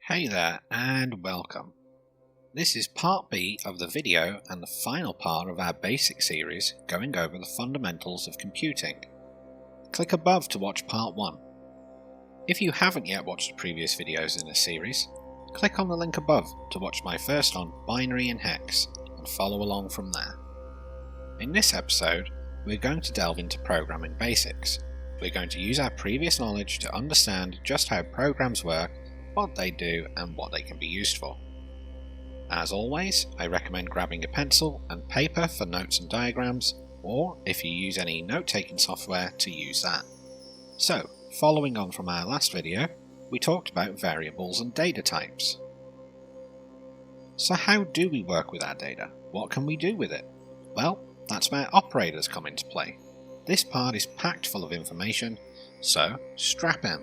Hey there and welcome. This is part B of the video and the final part of our basic series going over the fundamentals of computing. Click above to watch part 1. If you haven't yet watched the previous videos in this series, click on the link above to watch my first on binary and hex and follow along from there. In this episode, we're going to delve into programming basics. We're going to use our previous knowledge to understand just how programs work, what they do and what they can be used for. As always, I recommend grabbing a pencil and paper for notes and diagrams, or if you use any note-taking software, to use that. So, following on from our last video, we talked about variables and data types. So how do we work with our data? What can we do with it? Well, that's where operators come into play. This part is packed full of information, so strap in.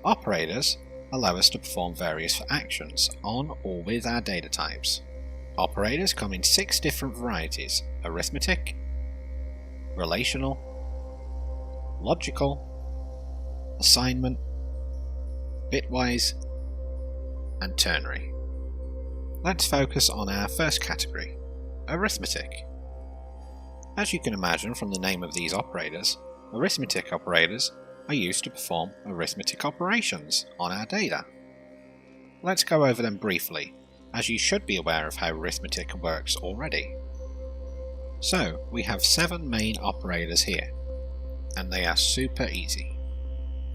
Operators allow us to perform various actions on or with our data types. Operators come in 6 different varieties: arithmetic, relational, logical, assignment, bitwise, and ternary. Let's focus on our first category, arithmetic. As you can imagine from the name of these operators, arithmetic operators are used to perform arithmetic operations on our data. Let's go over them briefly, as you should be aware of how arithmetic works already. So, we have 7 main operators here, and they are super easy.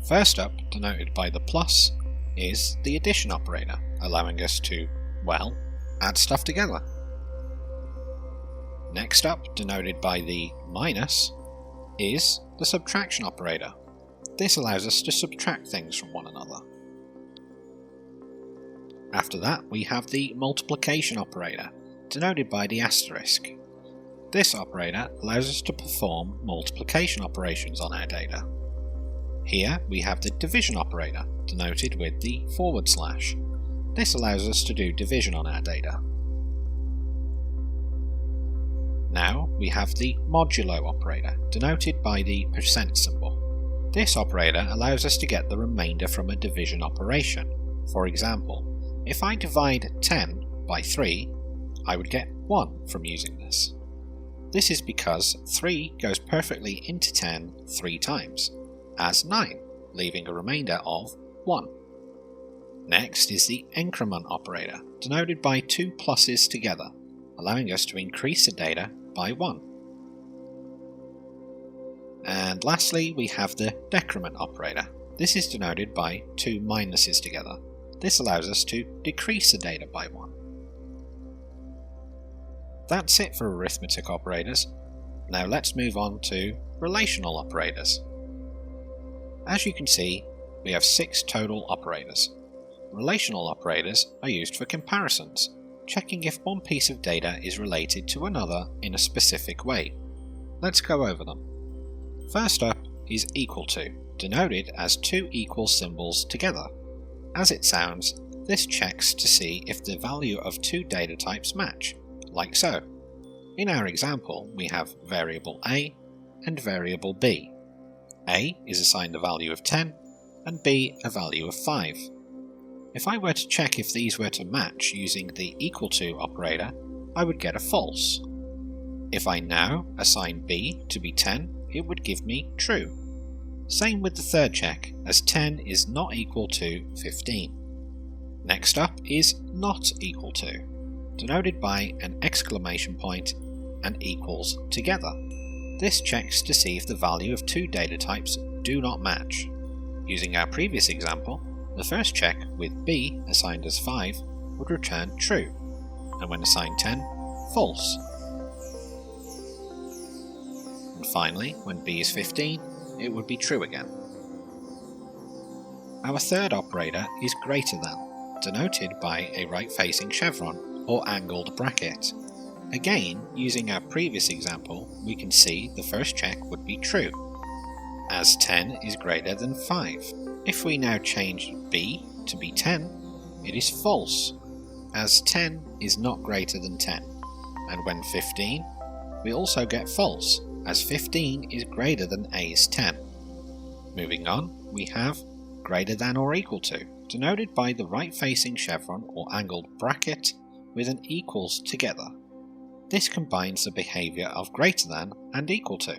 First up, denoted by the plus, is the addition operator, allowing us to, well, add stuff together. Next up, denoted by the minus, is the subtraction operator. This allows us to subtract things from one another. After that, we have the multiplication operator, denoted by the asterisk. This operator allows us to perform multiplication operations on our data. Here we have the division operator, denoted with the /. This allows us to do division on our data. Now we have the modulo operator, denoted by the % symbol. This operator allows us to get the remainder from a division operation. For example, if I divide 10 by 3, I would get 1 from using this. This is because 3 goes perfectly into 10 3 times, as 9, leaving a remainder of 1. Next is the increment operator, denoted by 2 pluses together, allowing us to increase the data by 1. And lastly, we have the decrement operator. This is denoted by 2 minuses together. This allows us to decrease the data by 1. That's it for arithmetic operators. Now let's move on to relational operators. As you can see, we have 6 total operators. Relational operators are used for comparisons, checking if one piece of data is related to another in a specific way. Let's go over them. First up is equal to, denoted as 2 equal symbols together. As it sounds, this checks to see if the value of 2 data types match, like so. In our example, we have variable a and variable b. A is assigned a value of 10 and b a value of 5. If I were to check if these were to match using the equal to operator, I would get a false. If I now assign b to be 10, it would give me true. Same with the third check, as 10 is not equal to 15. Next up is not equal to, denoted by an exclamation point and equals together. This checks to see if the value of 2 data types do not match. Using our previous example, the first check with b assigned as 5 would return true, and when assigned 10, false. And finally, when b is 15, it would be true again. Our third operator is greater than, denoted by a right-facing chevron or angled bracket. Again, using our previous example, we can see the first check would be true, as 10 is greater than 5. If we now change b to be 10, it is false, as 10 is not greater than 10. And when 15, we also get false, as 15 is greater than a's 10. Moving on, we have greater than or equal to, denoted by the right-facing chevron or angled bracket with an equals together. This combines the behaviour of greater than and equal to,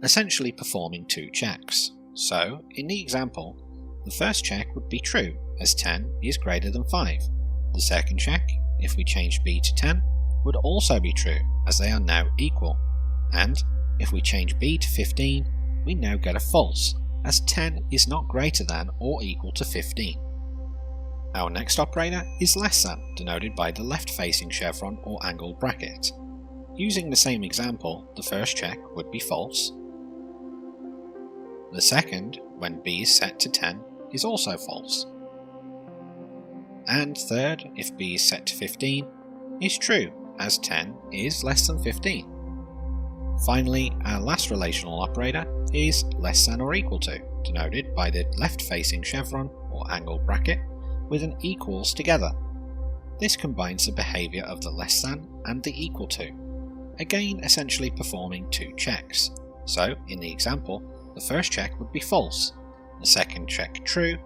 essentially performing two checks. So, in the example, the first check would be true, as 10 is greater than 5. The second check, if we change b to 10, would also be true, as they are now equal. And, if we change b to 15, we now get a false, as 10 is not greater than or equal to 15. Our next operator is less than, denoted by the left-facing chevron or angled bracket. Using the same example, the first check would be false. The second, when b is set to 10, is also false. And third, if b is set to 15, is true, as 10 is less than 15. Finally, our last relational operator is less than or equal to, denoted by the left-facing chevron or angled bracket with an equals together. This combines the behaviour of the less than and the equal to, again essentially performing two checks. So, in the example, the first check would be false, the second check true,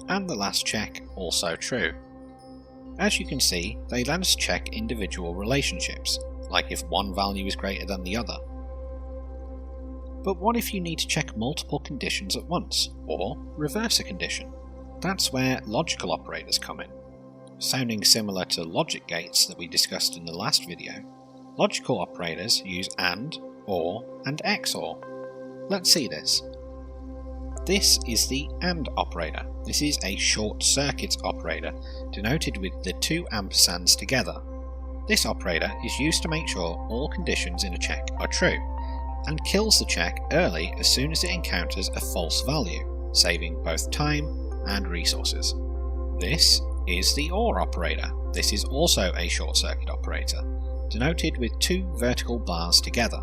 and the last check also true. As you can see, they let us check individual relationships, like if one value is greater than the other. But what if you need to check multiple conditions at once, or reverse a condition? That's where logical operators come in. Sounding similar to logic gates that we discussed in the last video, logical operators use AND, OR, and XOR. Let's see this. This is the AND operator. This is a short circuit operator, denoted with the two ampersands together. This operator is used to make sure all conditions in a check are true, and kills the check early as soon as it encounters a false value, saving both time and resources. This is the OR operator. This is also a short circuit operator, denoted with two vertical bars together.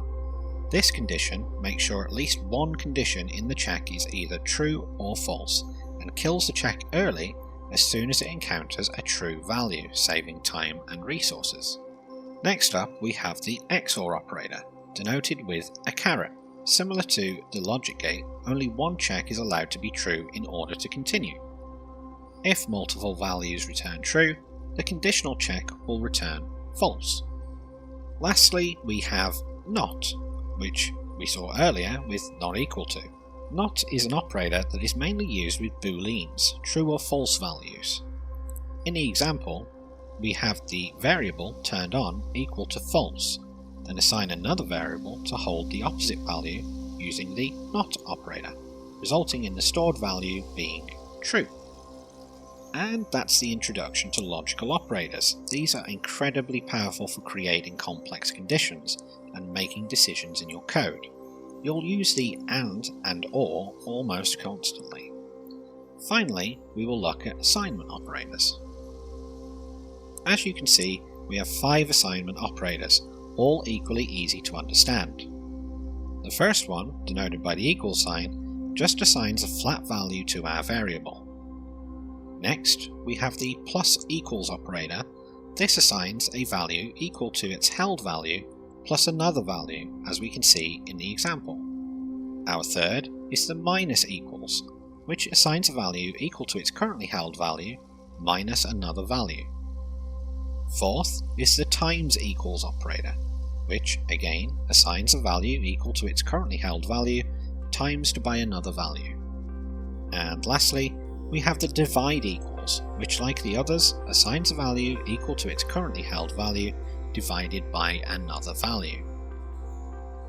This condition makes sure at least one condition in the check is either true or false, and kills the check early as soon as it encounters a true value, saving time and resources. Next up, we have the XOR operator, denoted with a caret. Similar to the logic gate, only one check is allowed to be true in order to continue. If multiple values return true, the conditional check will return false. Lastly, we have NOT, which we saw earlier with not equal to. NOT is an operator that is mainly used with booleans, true or false values. In the example, we have the variable turned on equal to false, then assign another variable to hold the opposite value using the NOT operator, resulting in the stored value being true. And that's the introduction to logical operators. These are incredibly powerful for creating complex conditions and making decisions in your code. You'll use the and OR almost constantly. Finally, we will look at assignment operators. As you can see, we have 5 assignment operators, all equally easy to understand. The first one, denoted by the equal sign, just assigns a flat value to our variable. Next, we have the plus equals operator. This assigns a value equal to its held value plus another value, as we can see in the example. Our third is the minus equals, which assigns a value equal to its currently held value minus another value. Fourth is the times equals operator, which again assigns a value equal to its currently held value times by another value. And lastly, we have the divide equals, which like the others assigns a value equal to its currently held value divided by another value.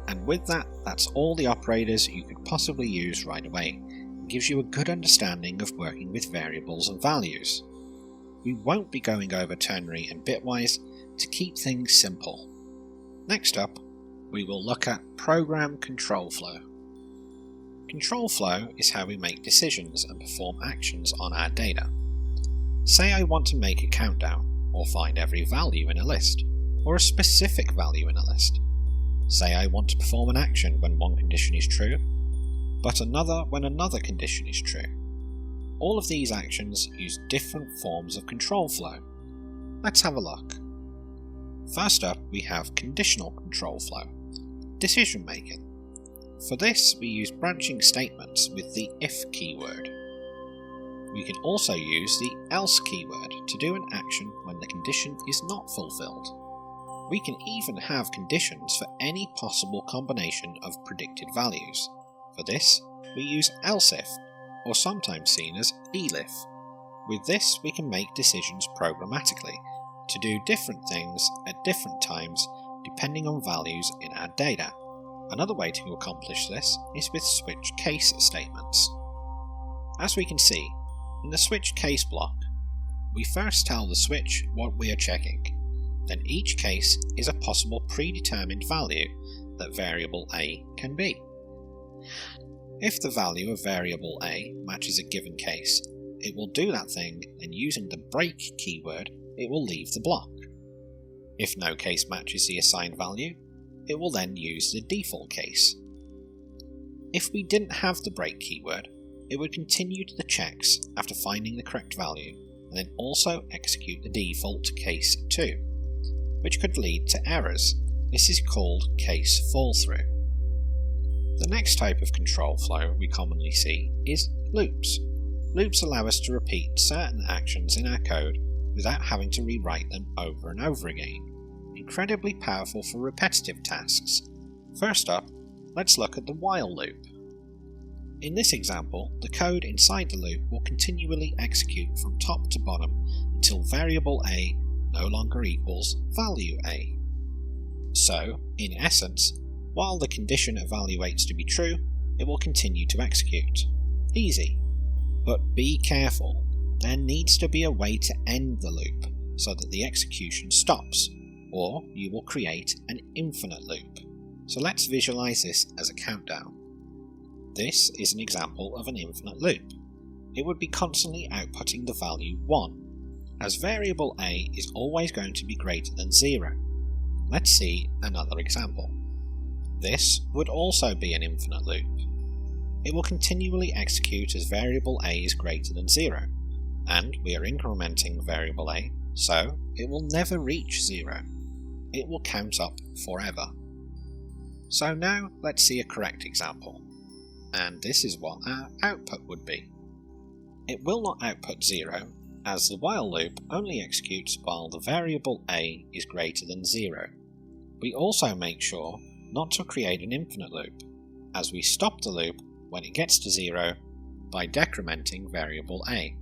And with that, that's all the operators you could possibly use right away. It gives you a good understanding of working with variables and values. We won't be going over ternary and bitwise to keep things simple. Next up, we will look at program control flow. Control flow is how we make decisions and perform actions on our data. Say I want to make a countdown, or find every value in a list, or a specific value in a list. Say I want to perform an action when one condition is true, but another when another condition is true. All of these actions use different forms of control flow. Let's have a look. First up, we have conditional control flow, decision making. For this, we use branching statements with the if keyword. We can also use the else keyword to do an action when the condition is not fulfilled. We can even have conditions for any possible combination of predicted values. For this, we use else if, or sometimes seen as elif. With this, we can make decisions programmatically to do different things at different times depending on values in our data. Another way to accomplish this is with switch case statements. As we can see, in the switch case block, we first tell the switch what we are checking, then each case is a possible predetermined value that variable A can be. If the value of variable A matches a given case, it will do that thing, and using the break keyword, it will leave the block. If no case matches the assigned value, it will then use the default case. If we didn't have the break keyword, it would continue to the checks after finding the correct value, and then also execute the default case too, which could lead to errors. This is called case fallthrough. The next type of control flow we commonly see is loops. Loops allow us to repeat certain actions in our code without having to rewrite them over and over again. Incredibly powerful for repetitive tasks. First up, let's look at the while loop. In this example, the code inside the loop will continually execute from top to bottom until variable A no longer equals value A. So, in essence, while the condition evaluates to be true, it will continue to execute. Easy. But be careful, there needs to be a way to end the loop so that the execution stops, or you will create an infinite loop. So let's visualize this as a countdown. This is an example of an infinite loop. It would be constantly outputting the value 1, as variable A is always going to be greater than 0. Let's see another example. This would also be an infinite loop. It will continually execute as variable A is greater than 0, and we are incrementing variable A, so it will never reach 0. It will count up forever. So now let's see a correct example. And this is what our output would be. It will not output 0, as the while loop only executes while the variable A is greater than 0. We also make sure not to create an infinite loop, as we stop the loop when it gets to 0 by decrementing variable A.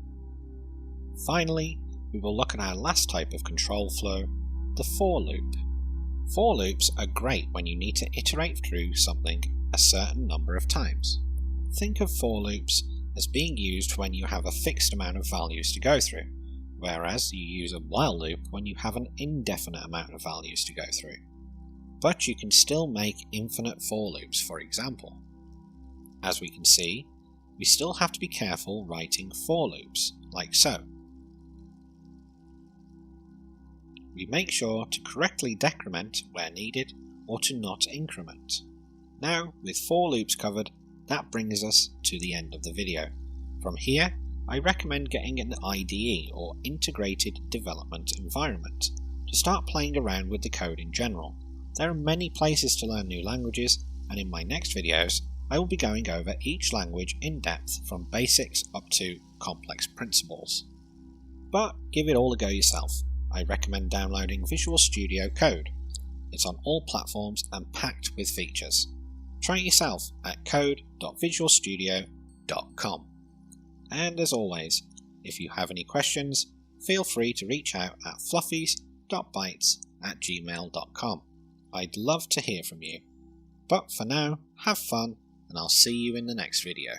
Finally, we will look at our last type of control flow, the for loop. For loops are great when you need to iterate through something a certain number of times. Think of for loops as being used when you have a fixed amount of values to go through, whereas you use a while loop when you have an indefinite amount of values to go through. But you can still make infinite for loops, for example. As we can see, we still have to be careful writing for loops, like so. We make sure to correctly decrement where needed or to not increment. Now, with for loops covered, that brings us to the end of the video. From here, I recommend getting an IDE or Integrated Development Environment to start playing around with the code in general. There are many places to learn new languages, and in my next videos, I will be going over each language in depth from basics up to complex principles. But give it all a go yourself. I recommend downloading Visual Studio Code. It's on all platforms and packed with features. Try it yourself at code.visualstudio.com. And as always, if you have any questions, feel free to reach out at fluffies.bytes@gmail.com. I'd love to hear from you. But for now, have fun, and I'll see you in the next video.